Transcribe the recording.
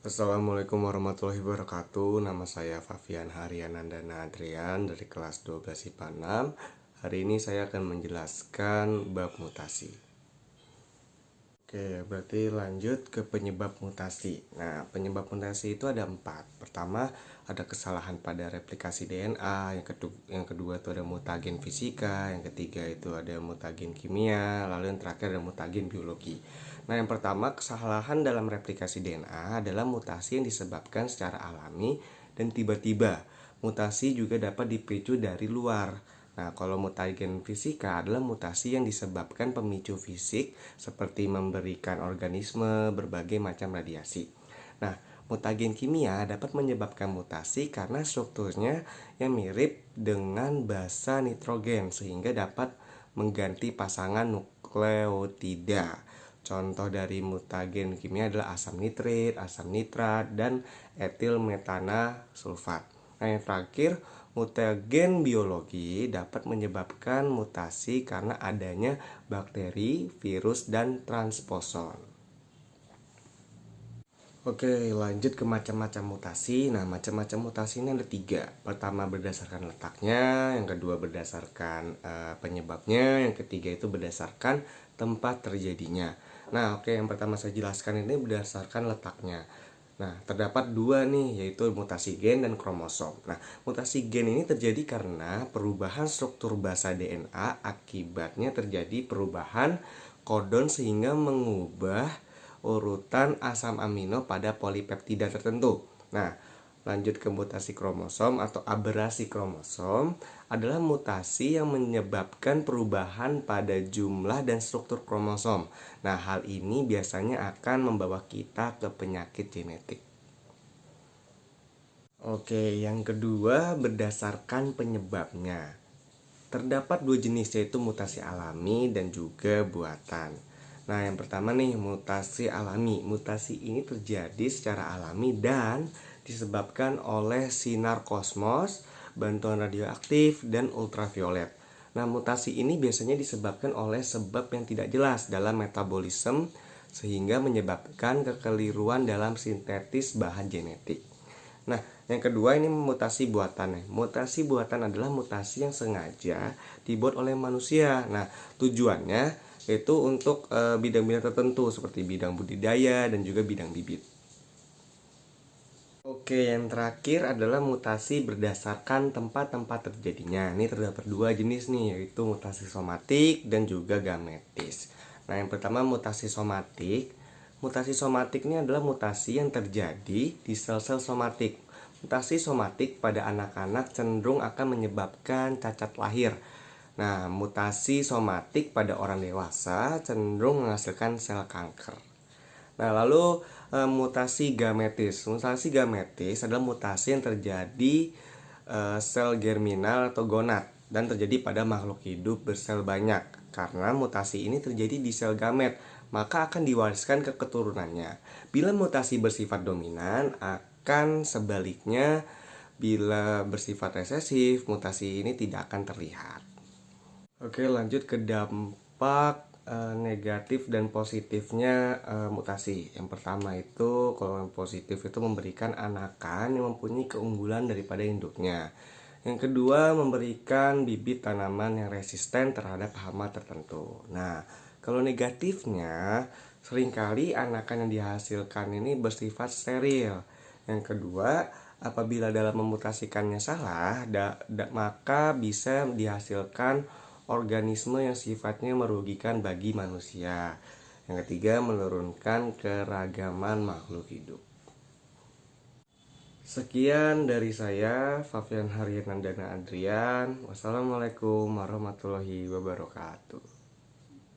Assalamualaikum warahmatullahi wabarakatuh. Nama saya Fafian Haryanandana Adrian dari kelas 12 IPA 6. Hari ini saya akan menjelaskan bab mutasi. Oke, berarti lanjut ke penyebab mutasi. Nah, penyebab mutasi itu ada 4. Pertama, ada kesalahan pada replikasi DNA. Yang kedua itu ada mutagen fisika. Yang ketiga itu ada mutagen kimia. Lalu yang terakhir ada mutagen biologi. Nah, yang pertama, kesalahan dalam replikasi DNA adalah mutasi yang disebabkan secara alami dan tiba-tiba. Mutasi juga dapat dipicu dari luar. Nah, kalau mutagen fisika adalah mutasi yang disebabkan pemicu fisik seperti memberikan organisme berbagai macam radiasi. Nah, mutagen kimia dapat menyebabkan mutasi karena strukturnya yang mirip dengan basa nitrogen sehingga dapat mengganti pasangan nukleotida. Contoh dari mutagen kimia adalah asam nitrit, asam nitrat, dan etil metana sulfat. Nah, yang terakhir, mutagen biologi dapat menyebabkan mutasi karena adanya bakteri, virus, dan transposon. Oke, lanjut ke macam-macam mutasi. Nah, macam-macam mutasi ini ada 3. Pertama berdasarkan letaknya, yang kedua berdasarkan penyebabnya, yang ketiga itu berdasarkan tempat terjadinya. Nah, oke, yang pertama saya jelaskan ini berdasarkan letaknya. Nah, terdapat 2 nih, yaitu mutasi gen dan kromosom. Nah, mutasi gen ini terjadi karena perubahan struktur basa DNA, akibatnya terjadi perubahan kodon sehingga mengubah urutan asam amino pada polipeptida tertentu. Nah, lanjut ke mutasi kromosom atau aberasi kromosom adalah mutasi yang menyebabkan perubahan pada jumlah dan struktur kromosom. Nah, hal ini biasanya akan membawa kita ke penyakit genetik. Oke, yang kedua berdasarkan penyebabnya. Terdapat 2 jenis, yaitu mutasi alami dan juga buatan. Nah, yang pertama nih, mutasi alami. Mutasi ini terjadi secara alami dan disebabkan oleh sinar kosmos, bantuan radioaktif, dan ultraviolet. Nah, mutasi ini biasanya disebabkan oleh sebab yang tidak jelas dalam metabolisme sehingga menyebabkan kekeliruan dalam sintetis bahan genetik. Nah, yang kedua ini mutasi buatan. Mutasi buatan adalah mutasi yang sengaja dibuat oleh manusia. Nah, tujuannya itu untuk bidang-bidang tertentu seperti bidang budidaya dan juga bidang bibit. Oke, yang terakhir adalah mutasi berdasarkan tempat-tempat terjadinya. Ini terdapat 2 jenis nih, yaitu mutasi somatik dan juga gametis. Nah, yang pertama mutasi somatik. Mutasi somatik ini adalah mutasi yang terjadi di sel-sel somatik. Mutasi somatik pada anak-anak cenderung akan menyebabkan cacat lahir. Nah, mutasi somatik pada orang dewasa cenderung menghasilkan sel kanker. Nah, lalu mutasi gametis. Mutasi gametis adalah mutasi yang terjadi sel germinal atau gonad dan terjadi pada makhluk hidup bersel banyak. Karena mutasi ini terjadi di sel gamet, maka akan diwariskan ke keturunannya. Bila mutasi bersifat dominan, akan sebaliknya bila bersifat resesif, mutasi ini tidak akan terlihat. Oke, lanjut ke dampak negatif dan positifnya mutasi. Yang pertama itu, kalau yang positif itu memberikan anakan yang mempunyai keunggulan daripada induknya. Yang kedua, memberikan bibit tanaman yang resisten terhadap hama tertentu. Nah, kalau negatifnya, seringkali anakan yang dihasilkan ini bersifat steril. Yang kedua, apabila dalam memutasikannya salah, maka bisa dihasilkan organisme yang sifatnya merugikan bagi manusia. Yang ketiga, menurunkan keragaman makhluk hidup. Sekian dari saya, Fafian Haryanandana Adrian. Wassalamualaikum warahmatullahi wabarakatuh.